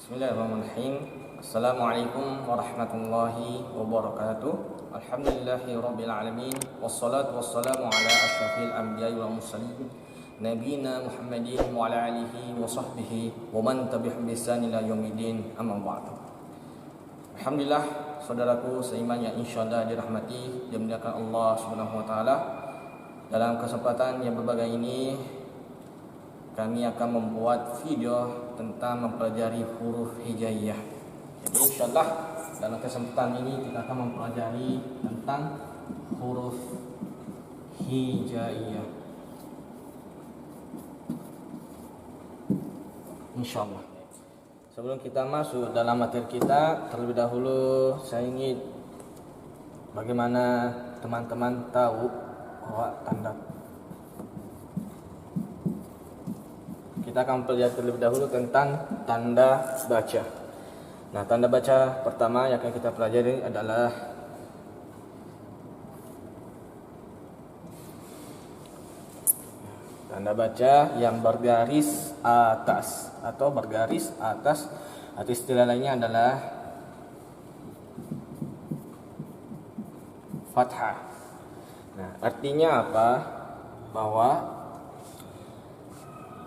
Bismillahirrahmanirrahim. Assalamualaikum warahmatullahi wabarakatuh. Alhamdulillahirabbil alamin wassalatu wassalamu ala asyrafil anbiya'i wal mursalin nabiyina Muhammadin wa ala alihi wa sahbihi wa man tabi'ahum bi ihsan ila yaumiddin. Amma ba'du. Alhamdulillah, saudaraku seiman yang insyaallah dirahmati dan dimuliakan Allah Subhanahu wa taala. Dalam kesempatan yang berbahagia ini kami akan membuat video tentang mempelajari huruf hijaiyah. Jadi insyaallah dalam kesempatan ini kita akan mempelajari tentang huruf hijaiyah. Insyaallah. Sebelum kita masuk dalam materi kita, terlebih dahulu saya ingin bagaimana teman-teman tahu bahwa kita akan mempelajari terlebih dahulu tentang tanda baca. Nah, tanda baca pertama yang akan kita pelajari adalah tanda baca yang bergaris atas atau bergaris atas, atau istilah lainnya adalah fathah. Nah, artinya apa? Bahwa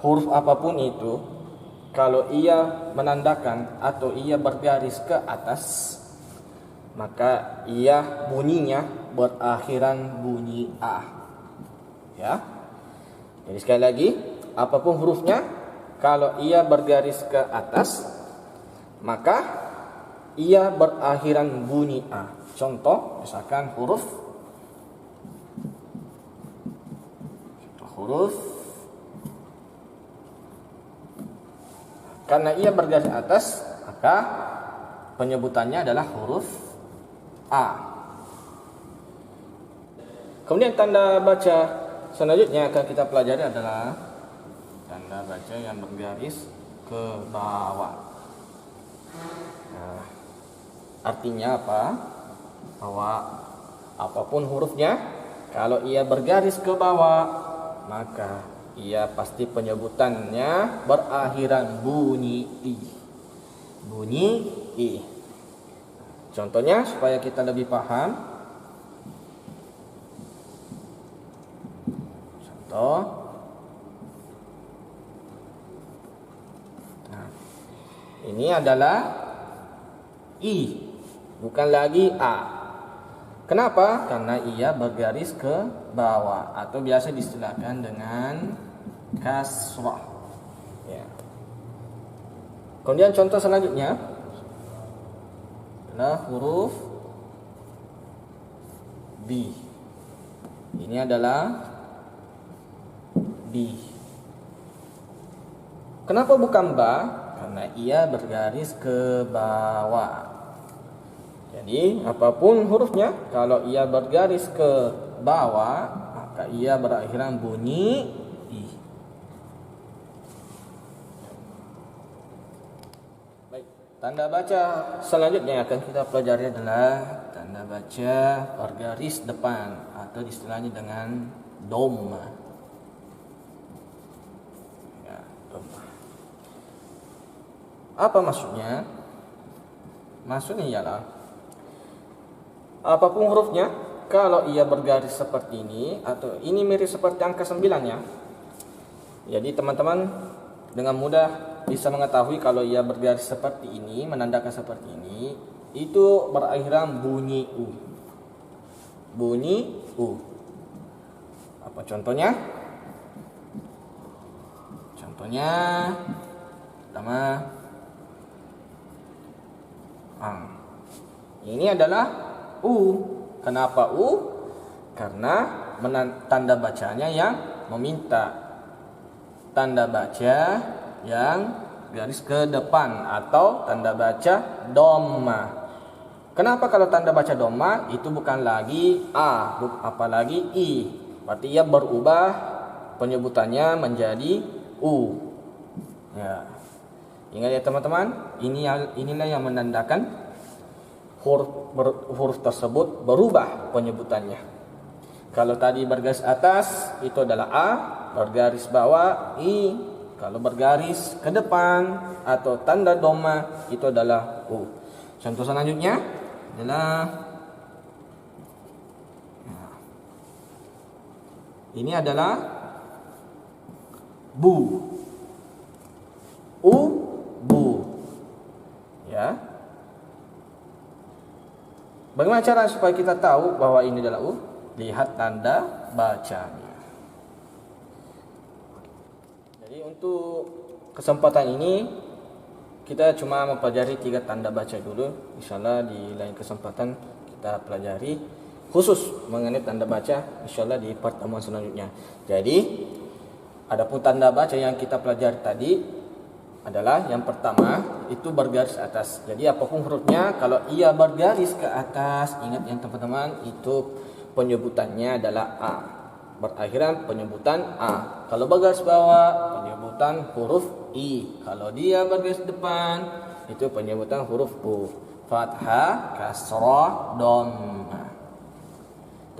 huruf apapun itu, kalau ia menandakan atau ia bergaris ke atas, maka ia bunyinya berakhiran bunyi A. Ya. Jadi sekali lagi, apapun hurufnya, kalau ia bergaris ke atas, maka ia berakhiran bunyi A. Contoh, misalkan huruf karena ia bergaris atas, maka penyebutannya adalah huruf A. Kemudian tanda baca selanjutnya akan kita pelajari adalah tanda baca yang bergaris ke bawah. Nah, artinya apa? Bahwa apapun hurufnya, kalau ia bergaris ke bawah, maka ia pasti penyebutannya berakhiran bunyi I. Bunyi I. Contohnya supaya kita lebih paham. Contoh. Nah, ini adalah I, bukan lagi A. Kenapa? Karena ia bergaris ke bawah atau biasa diistilahkan dengan kasrah. Ya. Kemudian contoh selanjutnya adalah huruf B. Ini adalah B. Kenapa bukan ba? Karena ia bergaris ke bawah. Jadi apapun hurufnya, kalau ia bergaris ke bawah, maka ia berakhiran bunyi I. Baik, tanda baca selanjutnya yang akan kita pelajari adalah tanda baca bergaris depan atau istilahnya dengan dhamma. Ya, dhamma. Apa maksudnya? Maksudnya ialah apapun hurufnya, kalau ia bergaris seperti ini, atau ini mirip seperti angka 9 ya. Jadi teman-teman dengan mudah bisa mengetahui kalau ia bergaris seperti ini, menandakan seperti ini, itu berakhiran bunyi U. Bunyi U. Apa contohnya? Contohnya pertama ini adalah U. Kenapa U? Karena tanda bacanya yang meminta. Tanda baca yang garis ke depan atau tanda baca dhamma. Kenapa kalau tanda baca dhamma itu bukan lagi A, apalagi I. Berarti ia berubah penyebutannya menjadi U. Ya. Ingat ya teman-teman, inilah yang menandakan huruf tersebut berubah penyebutannya. Kalau tadi bergaris atas itu adalah A, bergaris bawah I. Kalau bergaris ke depan atau tanda doma itu adalah U. Contoh selanjutnya adalah ini adalah bu. U, bu. Ya. Bagaimana cara supaya kita tahu bahwa ini adalah U? Lihat tanda bacanya. Jadi untuk kesempatan ini kita cuma mempelajari 3 tanda baca dulu. Insyaallah di lain kesempatan kita pelajari khusus mengenai tanda baca insyaallah di pertemuan selanjutnya. Jadi adapun tanda baca yang kita pelajari tadi adalah yang pertama itu bergaris atas. Jadi apapun hurufnya kalau ia bergaris ke atas, ingat yang teman-teman itu penyebutannya adalah A. Berakhiran penyebutan A. Kalau bergaris bawah penyebutan huruf I. Kalau dia bergaris depan itu penyebutan huruf U. Fathah, kasrah, dhammah.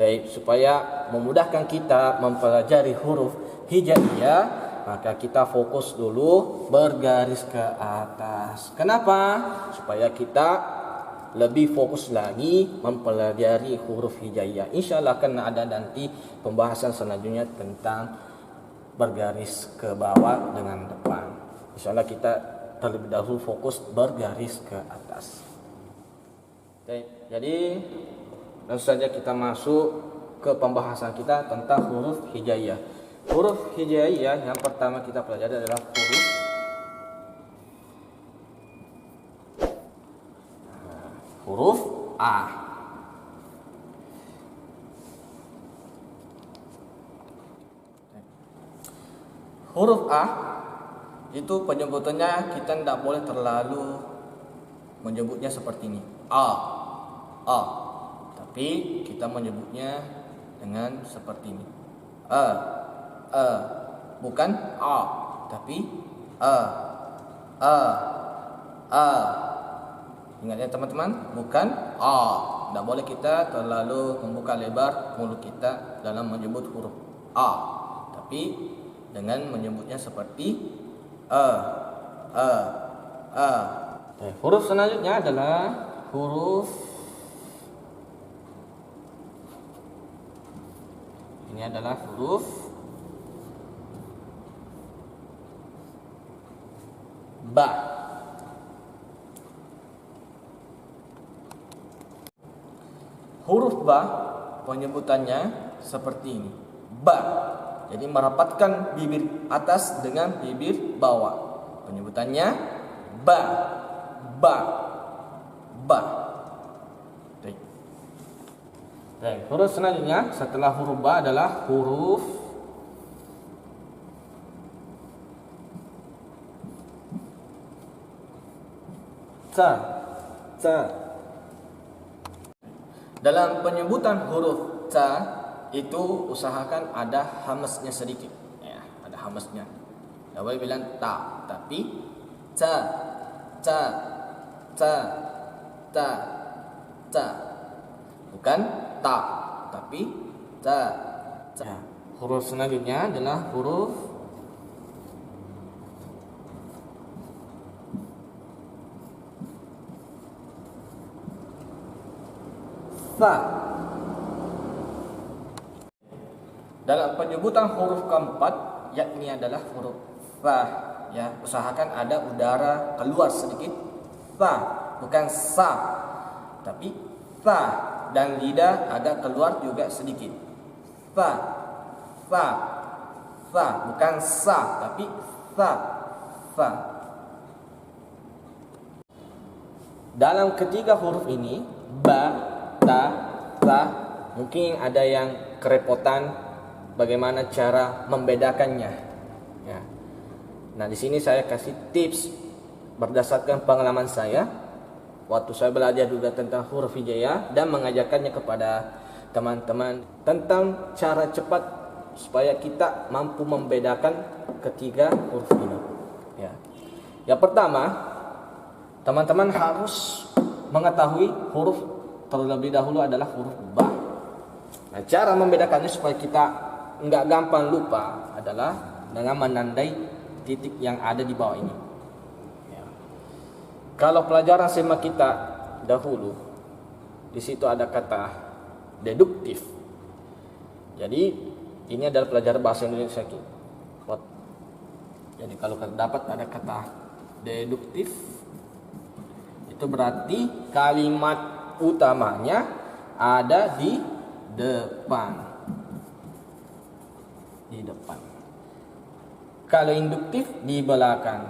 Baik, supaya memudahkan kita mempelajari huruf hijaiyah, maka kita fokus dulu bergaris ke atas. Kenapa? Supaya kita lebih fokus lagi mempelajari huruf hijaiyah. Insyaallah akan ada nanti pembahasan selanjutnya tentang bergaris ke bawah dengan depan. Insyaallah kita terlebih dahulu fokus bergaris ke atas. Baik, jadi langsung saja kita masuk ke pembahasan kita tentang huruf hijaiyah. Huruf hijaiyah yang pertama kita pelajari adalah huruf A. Huruf A itu penyebutannya kita tidak boleh terlalu menyebutnya seperti ini. A. Tapi kita menyebutnya dengan seperti ini. Bukan A, tapi A. Ingat ya teman-teman, bukan A. Tidak boleh kita terlalu membuka lebar mulut kita dalam menyebut huruf A, tapi dengan menyebutnya seperti A. Huruf selanjutnya adalah huruf ini adalah huruf Ba. Huruf Ba penyebutannya seperti ini. Ba. Jadi merapatkan bibir atas dengan bibir bawah. Penyebutannya ba. Baik, huruf selanjutnya setelah huruf Ba adalah huruf Ta. Dalam penyebutan huruf Ta itu usahakan ada hamznya sedikit, ya, ada hamznya. Tidak boleh bilang ta, tapi ta. Bukan ta, tapi ta. Huruf selanjutnya adalah huruf Fa. Dalam penyebutan huruf keempat yakni adalah huruf Fa, ya, usahakan ada udara keluar sedikit. Fa, bukan sa, tapi Fa, dan lidah ada keluar juga sedikit. Fa, bukan sa, tapi fa. Dalam ketiga huruf ini, ba, ta, ta, mungkin ada yang kerepotan bagaimana cara membedakannya. Ya. Nah, di sini saya kasih tips berdasarkan pengalaman saya waktu saya belajar juga tentang huruf hijaiyah dan mengajarkannya kepada teman-teman tentang cara cepat supaya kita mampu membedakan ketiga huruf ini. Ya. Yang pertama, teman-teman harus mengetahui huruf terlebih dahulu adalah huruf Ba. Nah, cara membedakannya supaya kita nggak gampang lupa adalah dengan menandai titik yang ada di bawah ini. Ya. Kalau pelajaran SEMA kita dahulu, di situ ada kata deduktif. Jadi ini adalah pelajaran bahasa Indonesia kita. Jadi kalau dapat ada kata deduktif, itu berarti kalimat utamanya ada di depan. Di depan. Kalau induktif di belakang.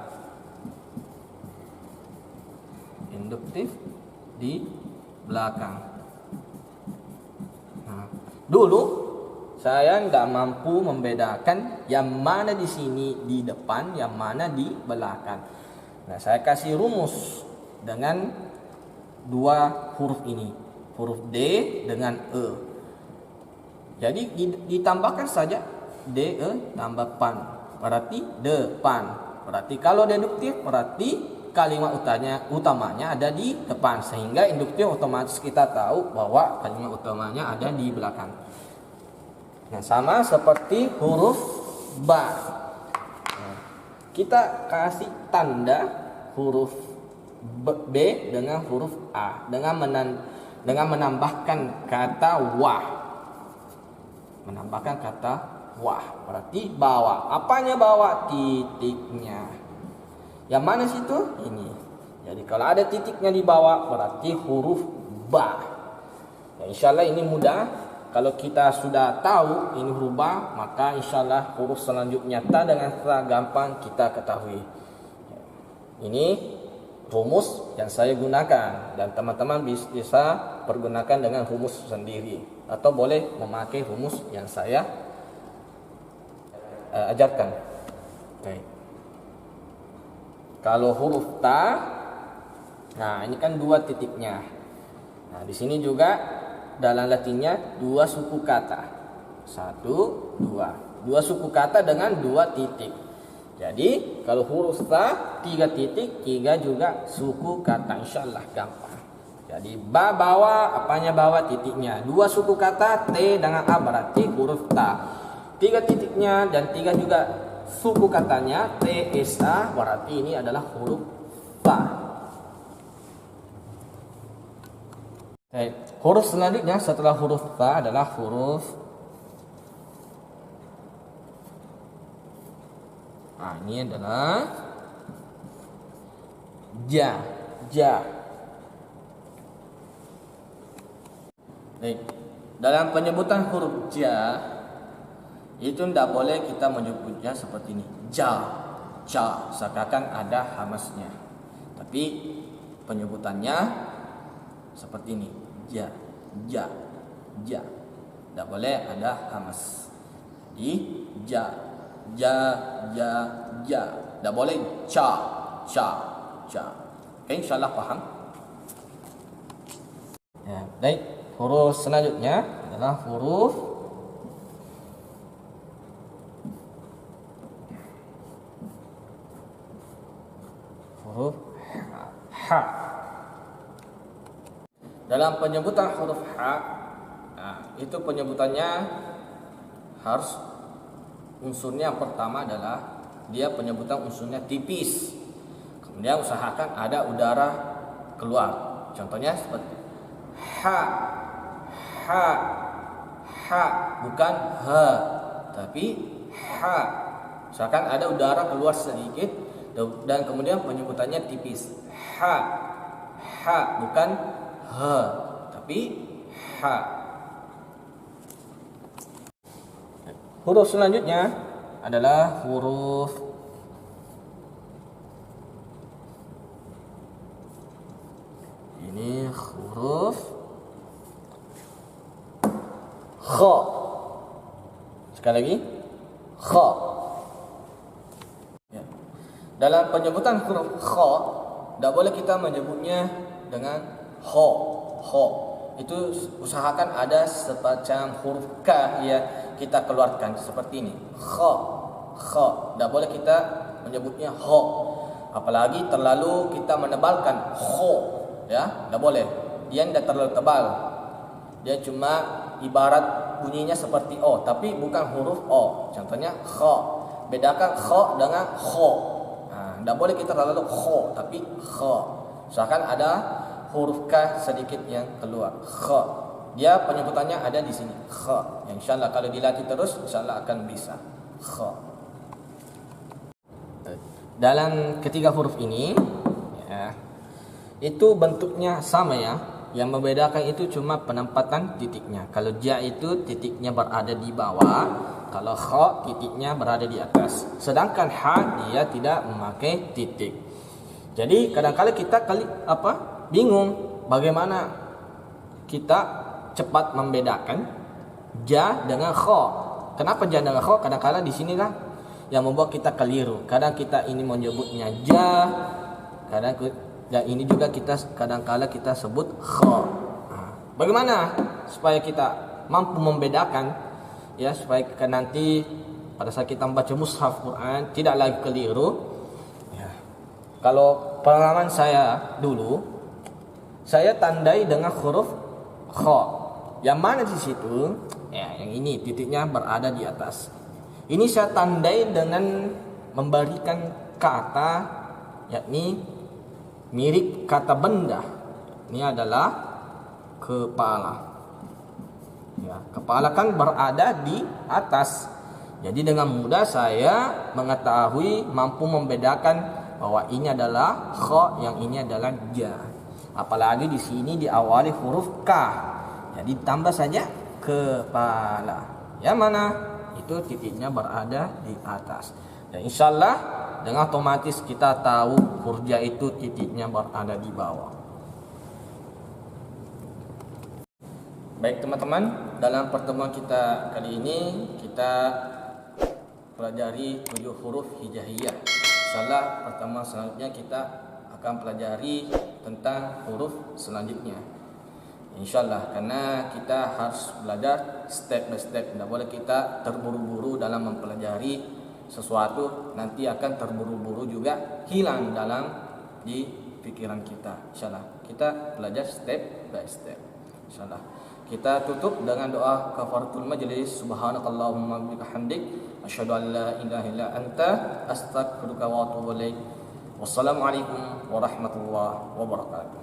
Induktif di belakang. Nah, dulu saya nggak mampu membedakan yang mana di sini di depan, yang mana di belakang. Nah, saya kasih rumus dengan dua huruf ini, huruf D dengan E. Jadi ditambahkan saja D E tambah pan, berarti depan. Berarti kalau deduktif berarti kalimat utamanya ada di depan, sehingga induktif otomatis kita tahu bahwa kalimat utamanya ada di belakang. Nah, sama seperti huruf ba. Nah, kita kasih tanda huruf B dengan huruf A dengan menambahkan kata wah. Menambahkan kata wah, berarti bawah. Apanya bawah? Titiknya. Yang mana situ? Ini. Jadi kalau ada titiknya di bawah berarti huruf ba. Ya, insyaallah ini mudah. Kalau kita sudah tahu ini huruf ba, maka insyaallah huruf selanjutnya ta dengan ta gampang kita ketahui. Ini rumus yang saya gunakan, dan teman-teman bisa pergunakan dengan rumus sendiri atau boleh memakai rumus yang saya ajarkan. Baik. Kalau huruf ta, nah ini kan dua titiknya. Nah, di sini juga dalam latinnya dua suku kata. 1, 2. Dua suku kata dengan dua titik. Jadi kalau huruf ta 3 titik, 3 juga suku kata, insyaallah gampang. Jadi ba bawah, apanya bawah? Titiknya. Dua suku kata T dengan A berarti huruf ta. 3 titiknya dan 3 juga suku katanya T S A berarti ini adalah huruf ta. Baik, huruf selanjutnya setelah huruf ta adalah huruf ini adalah ja. Baik. Dalam penyebutan huruf ja itu tidak boleh kita menyebutnya seperti ini. Ja, seakan ada hamasnya. Tapi penyebutannya seperti ini. Ja. Tidak boleh ada hamas. Di ja. Tidak boleh ca. Oke, insyaallah paham. Ya, baik. Huruf selanjutnya adalah huruf ha. Dalam penyebutan huruf ha, itu penyebutannya harus unsurnya yang pertama adalah dia penyebutan unsurnya tipis. Kemudian usahakan ada udara keluar. Contohnya seperti ha, bukan ha, tapi ha. Usahakan ada udara keluar sedikit dan kemudian penyebutannya tipis. Ha, bukan ha, tapi ha. Huruf selanjutnya adalah huruf ini huruf kha. Sekali lagi kha. Ya. Dalam penyebutan huruf kha tidak boleh kita menyebutnya dengan ho. Itu usahakan ada semacam huruf K yang kita keluarkan seperti ini. Kha. Tidak boleh kita menyebutnya ho. Apalagi terlalu kita menebalkan ho, ya, tidak boleh. Dia tidak terlalu tebal. Dia cuma ibarat bunyinya seperti o, tapi bukan huruf o. Contohnya kha. Bedakan kha dengan kha. Tidak boleh kita lalu kha tapi kha. Misalkan ada huruf K sedikit yang keluar. Kha. Dia penyebutannya ada di sini. Kha. Yang insyaallah kalau dilatih terus insyaallah akan bisa. Kha. Dalam ketiga huruf ini ya, itu bentuknya sama ya. Yang membedakan itu cuma penempatan titiknya. Kalau ja itu titiknya berada di bawah, kalau kha titiknya berada di atas. Sedangkan ha dia tidak memakai titik. Jadi kadang-kala kita bingung bagaimana kita cepat membedakan ja dengan kha. Kenapa ja dengan kha? Kadang-kala di sinilah yang membuat kita keliru. Kadang kita ini menyebutnya ja, kadang dan ini juga kita kadang-kala kita sebut kha. Bagaimana supaya kita mampu membedakan ya, supaya nanti pada saat kita membaca mushaf Quran tidak lagi keliru ya. Kalau pengalaman saya dulu, saya tandai dengan huruf kha. Yang mana di situ ya, yang ini titiknya berada di atas. Ini saya tandai dengan memberikan kata, yakni mirip kata benda. Ini adalah kepala. Ya, kepala kan berada di atas. Jadi dengan mudah saya mengetahui, mampu membedakan bahwa ini adalah kha, yang ini adalah ja. Apalagi di sini diawali huruf K. Jadi tambah saja kepala. Yang mana? Itu titiknya berada di atas. Dan insyaallah dengan otomatis kita tahu huruf ja itu titiknya berada di bawah. Baik teman-teman, dalam pertemuan kita kali ini kita pelajari 7 huruf hijaiyah. Insyaallah pertemuan selanjutnya kita akan pelajari tentang huruf selanjutnya. Insyaallah, karena kita harus belajar step by step. Tidak boleh kita terburu-buru dalam mempelajari sesuatu, nanti akan terburu-buru juga hilang dalam di pikiran kita. Insyaallah kita belajar step by step. Insyaallah kita tutup dengan doa kafaratul majlis. Subhanakallahumma bihamdik asyhadu an la ilaha illa anta astaghfiruka wa atubu ilaik. Wassalamualaikum warahmatullahi wabarakatuh.